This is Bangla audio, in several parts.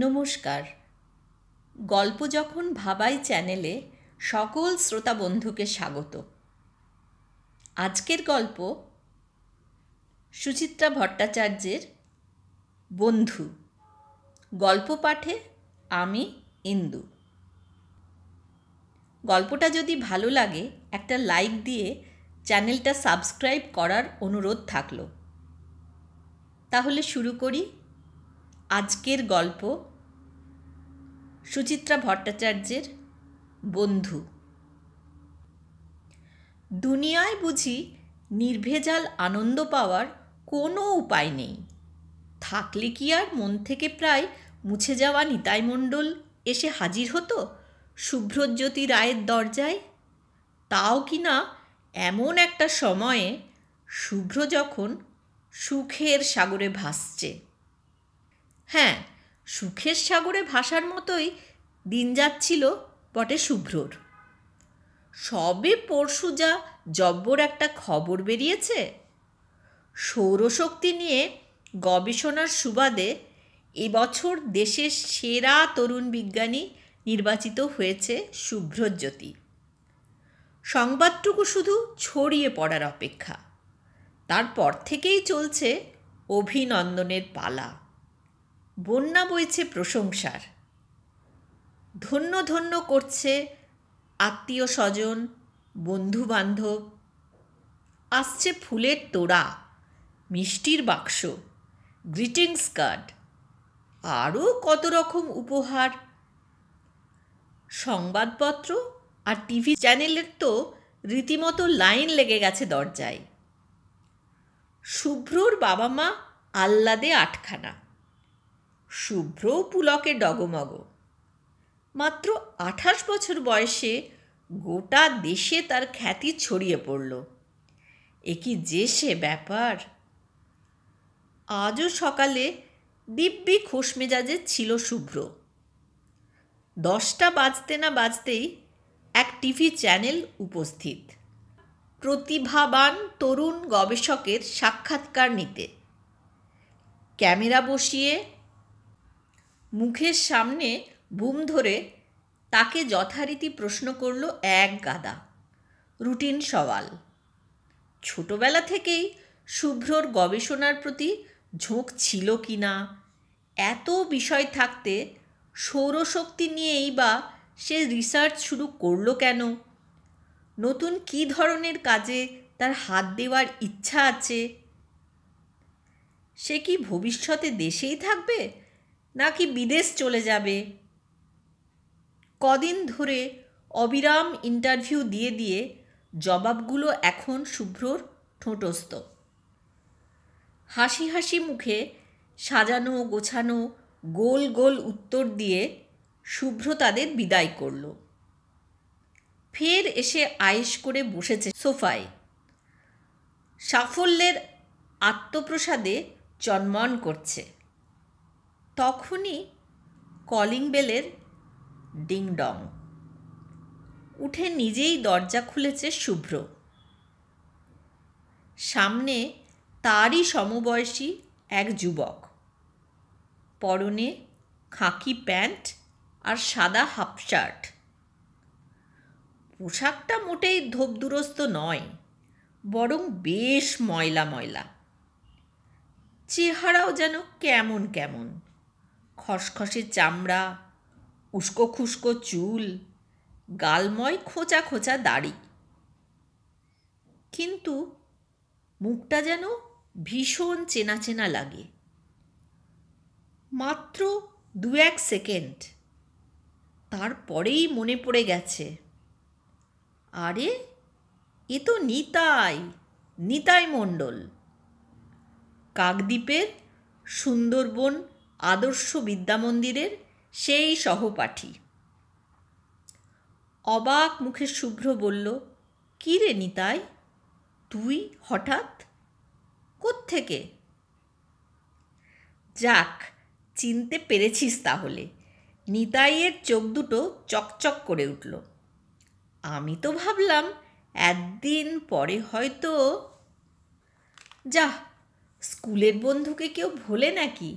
নমস্কার। গল্প যখন ভাবাই চ্যানেলে সকল শ্রোতা বন্ধুকে স্বাগত। আজকের গল্প সুচিত্রা ভট্টাচার্যের বন্ধু। গল্প পাঠে আমি ইন্দু। গল্পটা যদি ভালো লাগে একটা লাইক দিয়ে চ্যানেলটা সাবস্ক্রাইব করার অনুরোধ থাকলো। তাহলে শুরু করি আজকের গল্প সুচিত্রা ভট্টাচার্যের বন্ধু। দুনিয়ায় বুঝি নির্ভেজাল আনন্দ পাওয়ার কোনো উপায় নেই। থাকলে কি আর মন থেকে প্রায় মুছে যাওয়া নিতাই মণ্ডল এসে হাজির হতো শুভ্রজ্যোতি রায়ের দরজায়? তাও কি না এমন একটা সময়ে শুভ্র যখন সুখের সাগরে ভাসছে। হ্যাঁ, সুখের সাগরে ভাসার মতোই দিন যাচ্ছিল বটে শুভ্রর। সবে পরশু যা জব্বর একটা খবর বেরিয়েছে, সৌরশক্তি নিয়ে গবেষণার সুবাদে এবছর দেশের সেরা তরুণ বিজ্ঞানী নির্বাচিত হয়েছে শুভ্রজ্যোতি। সংবাদটুকু শুধু ছড়িয়ে পড়ার অপেক্ষা। তারপর থেকেই চলছে অভিনন্দনের পালা। বন্যা বইছে প্রশংসার। ধন্য ধন্য করছে আত্মীয় স্বজন, বন্ধু বান্ধব। আসছে ফুলের তোড়া, মিষ্টির বাক্স, গ্রিটিংস কার্ড, আরও কত রকম উপহার। সংবাদপত্র আর টিভি চ্যানেলের তো রীতিমতো লাইন লেগে গেছে দরজায়। শুভ্রর বাবা মা আহ্লাদে আটখানা। শুভ্র পুলকে ডগমগ। মাত্র 28 বছর বয়সে গোটা দেশে তার খ্যাতি ছড়িয়ে পড়ল। এ কি যে সে ব্যাপার! আজও সকালে দিব্যি খোশ মেজাজে ছিল শুভ্র। 10টা বাজতে না বাজতেই এক টিভি চ্যানেল উপস্থিত, প্রতিভাবান তরুণ গবেষকের সাক্ষাৎকার নিতে। ক্যামেরা বসিয়ে মুখের সামনে বুম ধরে তাকে যথারীতি প্রশ্ন করল এক গাদা রুটিন সওয়াল। ছোটবেলা থেকেই শুভ্রর গবেষণার প্রতি ঝোঁক ছিল কি না, এত বিষয় থাকতে সৌরশক্তি নিয়েই বা সে রিসার্চ শুরু করলো কেন, নতুন কী ধরনের কাজে তার হাত দেওয়ার ইচ্ছা আছে, সে কি ভবিষ্যতে দেশেই থাকবে নাকি বিদেশ চলে যাবে। কদিন ধরে অবিরাম ইন্টারভিউ দিয়ে দিয়ে জবাবগুলো এখন শুভ্রর ঠোঁটস্থ। হাসি হাসি মুখে সাজানো গোছানো গোল গোল উত্তর দিয়ে শুভ্র তাদের বিদায় করল। ফের এসে আয়েশ করে বসেছে সোফায়। সাফল্যের আত্মপ্রসাদে চনমন করছে। তখনই কলিং বেলের ডিং ডং। উঠে নিজেই দরজা খুলেছে শুভ্র। সামনে তারই সমবয়সী এক যুবক, পরনে খাকি প্যান্ট আর সাদা হাফ শার্ট। পোশাকটা মোটেই ধোপদুরস্ত নয়, বরং বেশ ময়লা ময়লা। চেহারাও যেন কেমন কেমন, খসখসে চামড়া, উস্কো খুস্কো চুল, গালময় খোঁচা খোঁচা দাড়ি। কিন্তু মুখটা যেন ভীষণ চেনা চেনা লাগে। মাত্র 2-1 সেকেন্ড, তারপরেই মনে পড়ে গেছে, আরে এ তো নিতাই মণ্ডল, কাকদ্বীপের সুন্দরবন আদর্শ বিদ্যামন্দিরের সেই সহপাঠী। অবাক মুখে শুভ্র বলল, কী রে নিতাই, তুই হঠাৎ কোত্থেকে? যাক, চিনতে পেরেছিস তাহলে। নিতাইয়ের চোখ দুটো চকচক করে উঠল। আমি তো ভাবলাম একদিন পরে হয়তো। যা, স্কুলের বন্ধুকে কেউ ভোলে নাকি?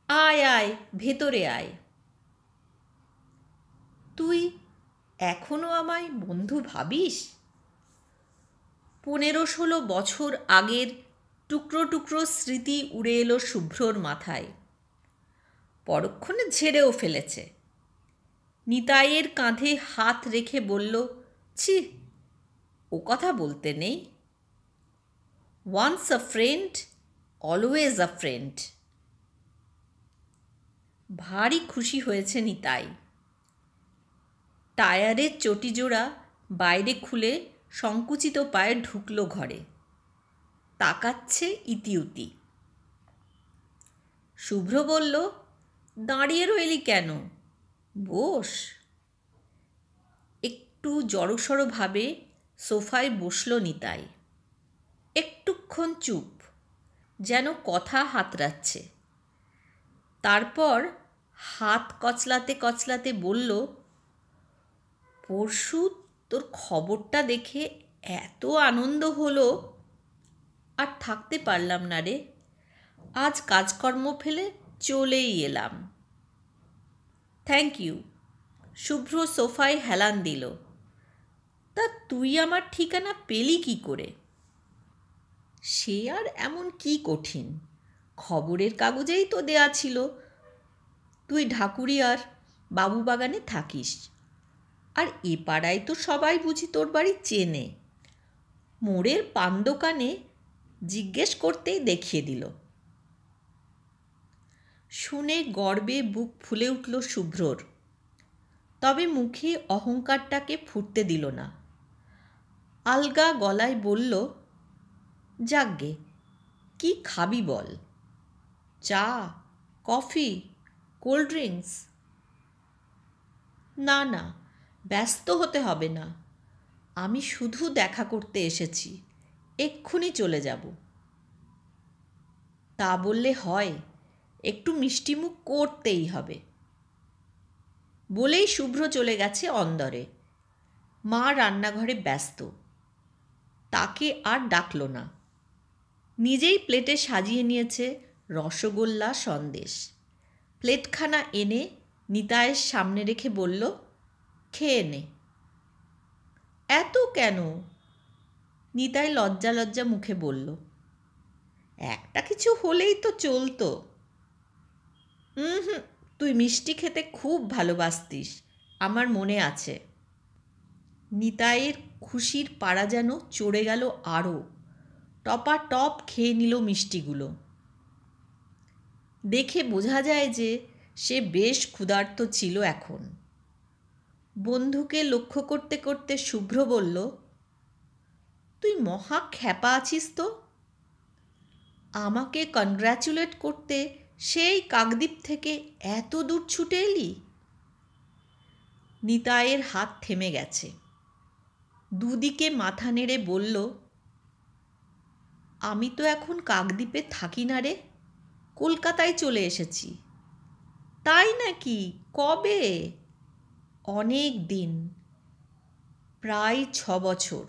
আয় আয়, ভেতরে আয়। তুই এখনো আমায় বন্ধু ভাবিস? 15-16 বছর আগের টুকরো টুকরো স্মৃতি উড়ে এলো শুভ্রর মাথায়। পরক্ষণে ঝেড়েও ফেলেছে। নিতাইয়ের কাঁধে হাত রেখে বলল, ছি, ও কথা বলতে নেই। Once a friend, always a friend. ভারী খুশি হয়েছে নিতাই। টায়ারের চটিজোড়া বাইরে খুলে সংকুচিত পায়ে ঢুকলো ঘরে। তাকাচ্ছে ইতিউতি। শুভ্র বলল, দাঁড়িয়ে রইলি কেন? বস। একটু জড়সড়ভাবে সোফায় বসল নিতাই। একটুক্ষণ চুপ, যেন কথা হাতড়াচ্ছে। তারপর হাত কচলাতে কচলাতে বলল, পরশু তোর খবরটা দেখে এত আনন্দ হলো, আর থাকতে পারলাম না রে। আজ কাজকর্ম ফেলে চলেই এলাম। Thank you. শুভ্র সোফায় হেলান দিল। তা তুই আমার ঠিকানা পেলি কি করে? সে আর এমন কি কঠিন, খবরের কাগজেই তো দেয়া ছিল তুই ঢাকুরিয়ার বাবুবাগানে থাকিস। আর এ পাড়ায় তো সবাই বুঝি তোর বাড়ি চেনে। মোড়ের পান দোকানে জিজ্ঞেস করতেই দেখিয়ে দিল। শুনে গর্বে বুক ফুলে উঠল শুভ্রর। তবে মুখে অহংকারটাকে ফুটতে দিল না। আলগা গলায় বলল, যাকগে, কি খাবি বল? চা, কফি, কোল্ড ড্রিঙ্কস? না না, ব্যস্ত হতে হবে না। আমি শুধু দেখা করতে এসেছি, এক্ষুনি চলে যাব। তা বললে হয়? একটু মিষ্টিমুখ করতেই হবে। বলেই শুভ্র চলে গেছে অন্দরে। মা রান্নাঘরে ব্যস্ত, তাকে আর ডাকল না। নিজেই প্লেটে সাজিয়ে নিয়েছে রসগোল্লা সন্দেশ। প্লেটখানা এনে নিতাইয়ের সামনে রেখে বলল, খেয়ে নে। এত কেন? নিতাই লজ্জা লজ্জা মুখে বলল, একটা কিছু হলেই তো চলতো। হুম, তুই মিষ্টি খেতে খুব ভালোবাসতিস, আমার মনে আছে। নিতাইয়ের খুশির পাড়া যেন চড়ে গেল আরও। টপাটপ খেয়ে নিল মিষ্টিগুলো। দেখে বোঝা যায় যে সে বেশ ক্ষুধার্ত ছিল এখন। বন্ধুকে লক্ষ্য করতে করতে শুভ্র বলল, তুই মহা খ্যাপা আছিস তো। আমাকে কনগ্র্যাচুলেট করতে সেই কাকদ্বীপ থেকে এত দূর ছুটে এলি? নিতাইয়ের হাত থেমে গেছে। দুদিকে মাথা নেড়ে বলল, আমি তো এখন কাকদ্বীপে থাকি না রে, কলকাতায় চলে এসেছি। তাই নাকি? কবে? অনেক দিন, প্রায় 6 বছর।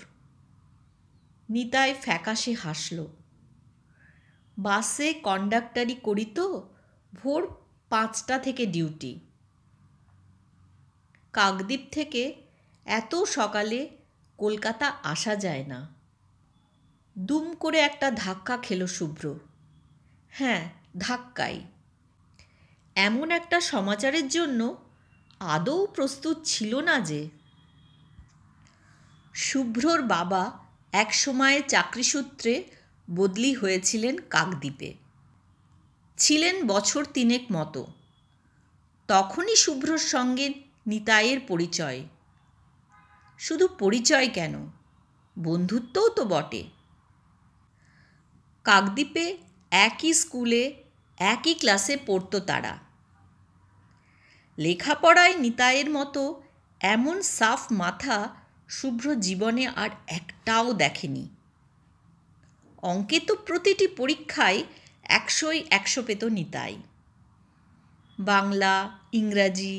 নিতাই ফ্যাকাশে হাসল। বাসে কন্ডাক্টারি করি তো, ভোর 5টা থেকে ডিউটি। কাকদ্বীপ থেকে এত সকালে কলকাতা আসা যায় না। দুম করে একটা ধাক্কা খেল শুভ্র। হ্যাঁ, ধাক্কাই। এমন একটা সমাচারের জন্য আদৌ প্রস্তুত ছিল না যে। শুভ্রর বাবা এক সময়ে চাকরিসূত্রে বদলি হয়েছিলেন কাকদ্বীপে। ছিলেন বছর 3 মতো। তখনই শুভ্রর সঙ্গে নিতাইয়ের পরিচয়। শুধু পরিচয় কেন, বন্ধুত্বও তো বটে। কাকদ্বীপে একই স্কুলে একই ক্লাসে পড়তো তারা। লেখাপড়ায় নিতাইয়ের মতো এমন সাফ মাথা শুভ্র জীবনে আর একটাও দেখেনি। অঙ্কে তো প্রতিটি পরীক্ষায় 100ই 100 পেত নিতাই। বাংলা, ইংরাজি,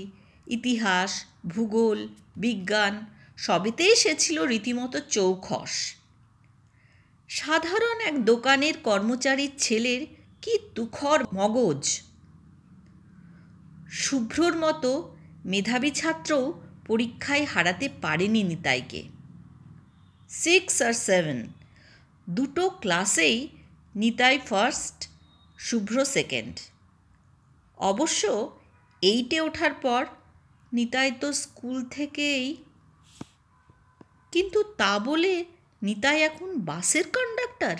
ইতিহাস, ভূগোল, বিজ্ঞান সবেতেই সে ছিল রীতিমতো চৌখস। সাধারণ এক দোকানের কর্মচারীর ছেলের কি তুখর মগজ! শুভ্রর মতো মেধাবী ছাত্রও পরীক্ষায় হারাতে পারেনি নিতাইকে। 6 আর 7 দুটো ক্লাসেই নিতাই ফার্স্ট, শুভ্র সেকেন্ড। অবশ্য 8-এ ওঠার পর নিতাই তো স্কুল থেকেই, কিন্তু তা বলে নিতাই এখন বাসের কন্ডাক্টর?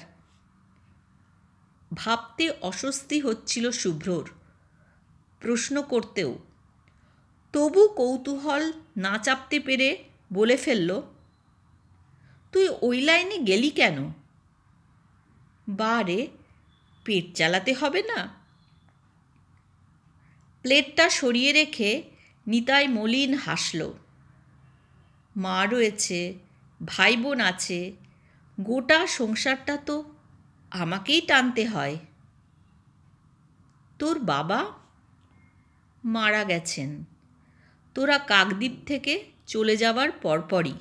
ভাবতে অস্বস্তি হচ্ছিল শুভ্রর, প্রশ্ন করতেও। তবু কৌতূহল না চাপতে পেরে বলে ফেলল, তুই ওই লাইনে গেলি কেন? বারে, পেট চালাতে হবে না? প্লেটটা সরিয়ে রেখে নিতাই মলিন হাসল। মা রয়েছে, ভাই বোন আছে, গোটা সংসারটা তো আমাকেই টানতে হয়। তোর বাবা? মারা গেছেন তোরা কাকদ্বীপ থেকে চলে যাওয়ার পরপরই।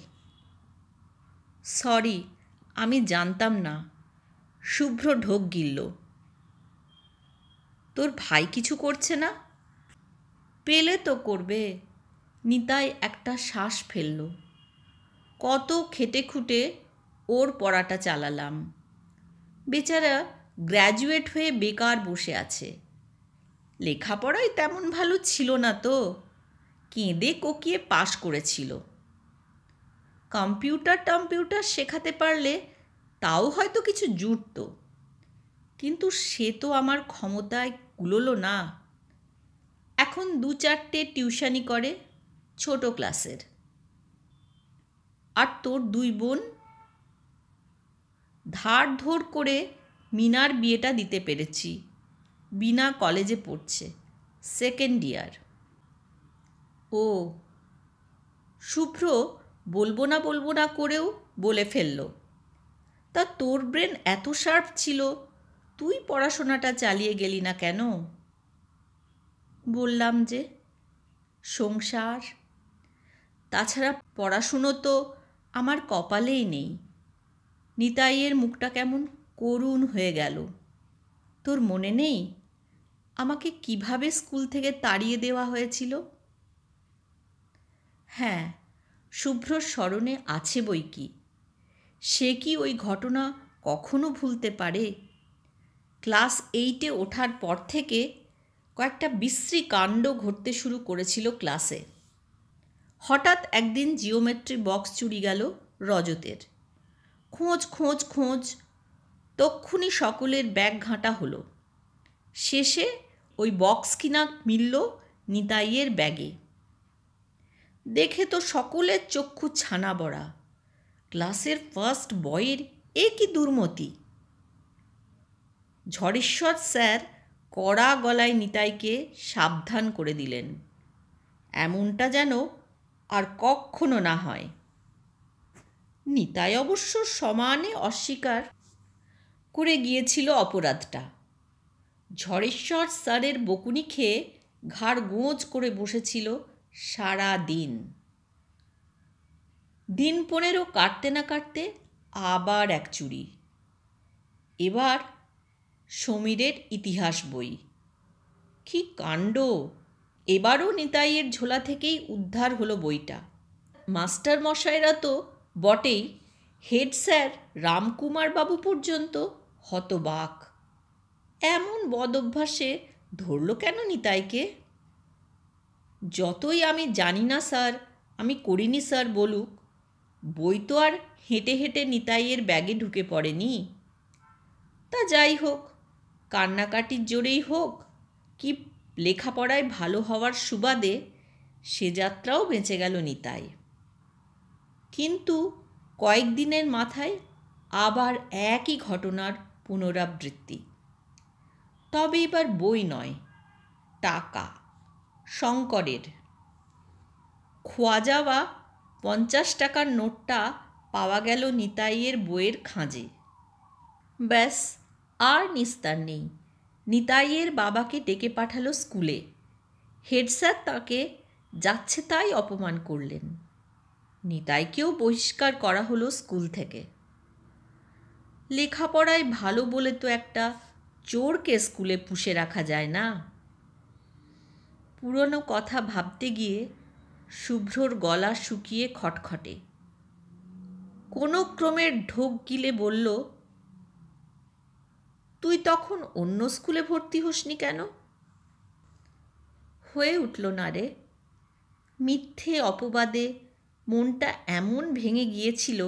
সরি, আমি জানতাম না। শুভ্র ঢোক গিলল। তোর ভাই কিছু করছে না? পেলে তো করবে। নিতাই একটা শ্বাস ফেলল। কত খেটে খুঁটে ওর পড়াটা চালালাম। বেচারা গ্র্যাজুয়েট হয়ে বেকার বসে আছে। লেখাপড়ায় তেমন ভালো ছিল না তো, কেঁদে কোকিয়ে পাশ করেছিল। কম্পিউটার শেখাতে পারলে তাও হয়তো কিছু জুটত, কিন্তু সে তো আমার ক্ষমতায় কুলোলো না। এখন 2-4টে টিউশনি করে, ছোট ক্লাসের। আর তোর 2 বোন? ধার ধর করে মিনার বিয়েটা দিতে পেরেছি। বিনা কলেজে পড়ছে, 2nd ইয়ার। ও, শুভ্র বলবো না করেও বলে ফেলল, তা তোর ব্রেন এত শার্প ছিল, তুই পড়াশোনাটা চালিয়ে গেলি না কেন? বললাম যে, সংসার। তাছাড়া পড়াশুনো তো আমার কপালেই নেই। নিতাইয়ের মুখটা কেমন করুণ হয়ে গেল। তোর মনে নেই আমাকে কিভাবে স্কুল থেকে তাড়িয়ে দেওয়া হয়েছিল? হ্যাঁ, শুভ্রর স্মরণে আছে বই কি। সে কি ওই ঘটনা কখনো ভুলতে পারে? ক্লাস 8-এ ওঠার পর থেকে কয়েকটা বিশ্রী কাণ্ড ঘটতে শুরু করেছিল ক্লাসে। হঠাৎ একদিন জিওমেট্রি বক্স চুরি গেল রজতের। খোঁজ তক্ষুনি সকলের ব্যাগ ঘাঁটা হলো। শেষে ওই বক্স কিনা মিলল নিতাইয়ের ব্যাগে। দেখে তো সকলের চক্ষু ছানা বড়া। ক্লাসের ফার্স্ট বয়ের এ কি দুর্মতি! ঝড়েশ্বর স্যার কড়া গলায় নিতাইকে সাবধান করে দিলেন, এমনটা যেন আর কখনো না হয়। নিতাই অবশ্য সমানে অস্বীকার করে গিয়েছিল অপরাধটা। ঝড়েশ্বর স্যারের বকুনি খেয়ে ঘাড় গোঁজ করে বসেছিল সারা দিন। দিন 15 কাটতে না কাটতে আবার এক চুরি। এবার সমীরের ইতিহাস বই। কি কাণ্ড! এবারও নিতাইয়ের ঝোলা থেকেই উদ্ধার হলো বইটা। মাস্টার মশাইরা তো বটেই, হেড স্যার রামকুমার বাবু পর্যন্ত হতবাক। এমন বদ অভ্যাসে ধরল কেন নিতাইকে? যতই আমি জানি না স্যার, আমি করিনি স্যার বলুক, বই তো আর হেঁটে হেঁটে নিতাইয়ের ব্যাগে ঢুকে পড়েনি। তা যাই হোক, কান্নাকাটির জোরেই হোক কি লেখাপড়ায় ভালো হওয়ার সুবাদে সে যাত্রাও বেঁচে গেল নিতাই। কিন্তু কয়েকদিনের মাথায় আবার একই ঘটনার পুনরাবৃত্তি। তবে এবার বই নয়, টাকা। শঙ্করের খোয়া যাওয়া 50 টাকার নোটটা পাওয়া গেল নিতাইয়ের বইয়ের খাঁজে। ব্যাস, আর নিস্তার নেই। নিতাইয়ের বাবাকে ডেকে পাঠালো স্কুলে। হেড স্যার তাকে যাচ্ছে তাই অপমান করলেন। নিতাইকেও বহিষ্কার করা হলো স্কুল থেকে। লেখাপড়ায় ভালো বলে তো একটা চোরকে স্কুলে পুষে রাখা যায় না। পুরনো কথা ভাবতে গিয়ে শুভ্রর গলা শুকিয়ে খটখটে। কোনো ক্রমের ঢোক গিলে বলল, তুই তখন অন্য স্কুলে ভর্তি হসনি কেন? হয়ে উঠল না রে। মিথ্যে অপবাদে মনটা এমন ভেঙে গিয়েছিল,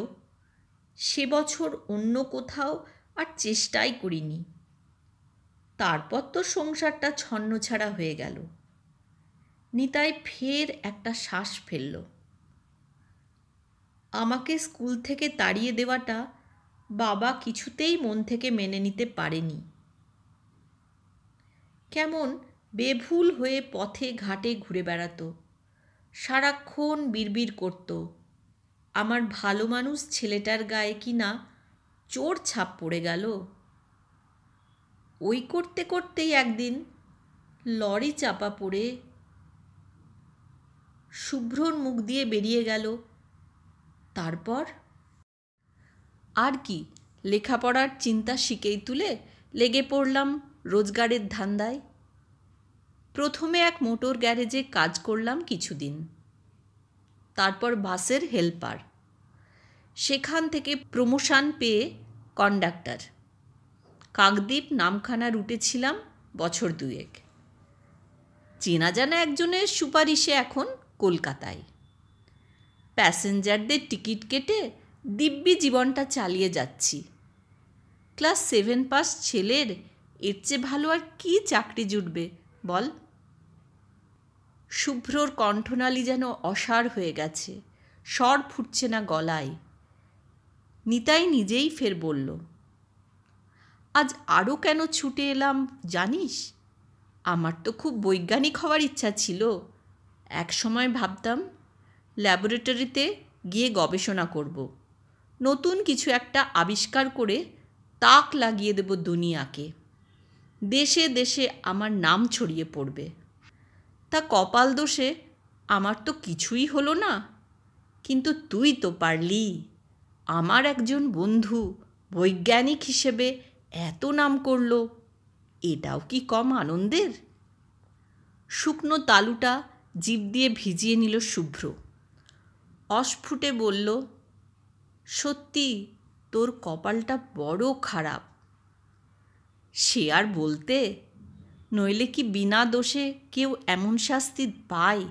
সে বছর অন্য কোথাও আর চেষ্টাই করিনি। তারপর তো সংসারটা ছন্নছাড়া হয়ে গেল। নিতাই ফের একটা শ্বাস ফেলল। আমাকে স্কুল থেকে তাড়িয়ে দেওয়াটা বাবা কিছুতেই মন থেকে মেনে নিতে পারেনি। কেমন বেভুল হয়ে পথে ঘাটে ঘুরে বেড়াতো, সারাক্ষণ বিড়বিড় করত আমার ভালো মানুষ ছেলেটার গায়ে কি না চোর ছাপ পড়ে গেল। ওই করতে করতেই একদিন লরি চাপা পড়ে। শুভ্রর মুখ দিয়ে বেরিয়ে গেল, তারপর আর কি, লেখাপড়ার চিন্তা শিখেই তুলে লেগে পড়লাম রোজগারের ধান্দায়। প্রথমে এক মোটর গ্যারেজে কাজ করলাম কিছুদিন, তারপর বাসের হেল্পার। সেখান থেকে প্রমোশন পেয়ে কন্ডাক্টর। কাকদ্বীপ নামখানা রুটে ছিলাম বছর দুয়েক। চেনা জানা একজনের সুপারিশে এখন কলকাতায়। প্যাসেঞ্জারদের টিকিট কেটে দিব্যি জীবনটা চালিয়ে যাচ্ছি। ক্লাস 7 পাস ছেলের এর চেয়ে ভালো আর কি চাকরি জুটবে বল? শুভ্রর কণ্ঠনালী যেন অসাড় হয়ে গেছে, স্বর ফুটছে না গলায়। নিতাই নিজেই ফের বলল, আজ আরও কেন ছুটে এলাম জানিস? আমার তো খুব বৈজ্ঞানিক হওয়ার ইচ্ছা ছিল। এক সময় ভাবতাম ল্যাবরেটরিতে গিয়ে গবেষণা করব, নতুন কিছু একটা আবিষ্কার করে তাক লাগিয়ে দেব দুনিয়াকে। দেশে দেশে আমার নাম ছড়িয়ে পড়বে। তা কপাল দোষে আমার তো কিছুই হলো না। কিন্তু তুই তো পারলি। আমার একজন বন্ধু বৈজ্ঞানিক হিসেবে এত নাম করল, এটাও কি কম আনন্দের? শুকনো তালুটা জিভ দিয়ে ভিজিয়ে নিল শুভ্র। অস্ফুটে বলল, সত্যি তোর কপালটা বড় খারাপ। সে আর বলতে, নইলে কি বিনা দোষে কেউ এমন শাস্তি পায়?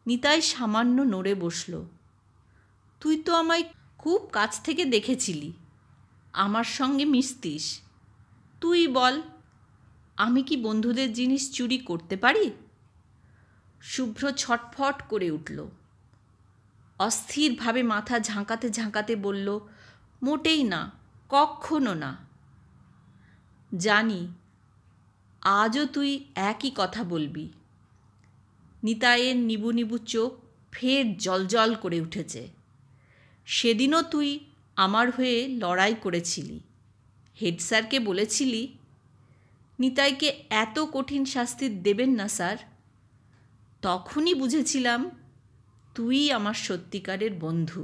নিতাই সামান্য নড়ে বসল। তুই তো আমায় খুব কাছ থেকে দেখেছিলি, আমার সঙ্গে মিশতিস। তুই বল, আমি কি বন্ধুদের জিনিস চুরি করতে পারি? শুভ্র ছটফট করে উঠল। অস্থিরভাবে মাথা ঝাঁকাতে ঝাঁকাতে বলল, মোটেই না, কক্ষনো না। জানি আজও তুই একই কথা বলবি। নিতাইয়ের নিবু নিবু চোখ ফের জলজল করে উঠেছে। সেদিনও তুই আমার হয়ে লড়াই করেছিলি, হেড স্যারকে বলেছিলি নিতাইকে এত কঠিন শাস্তি দেবেন না স্যার। তখনই বুঝেছিলাম তুই আমার সত্যিকারের বন্ধু।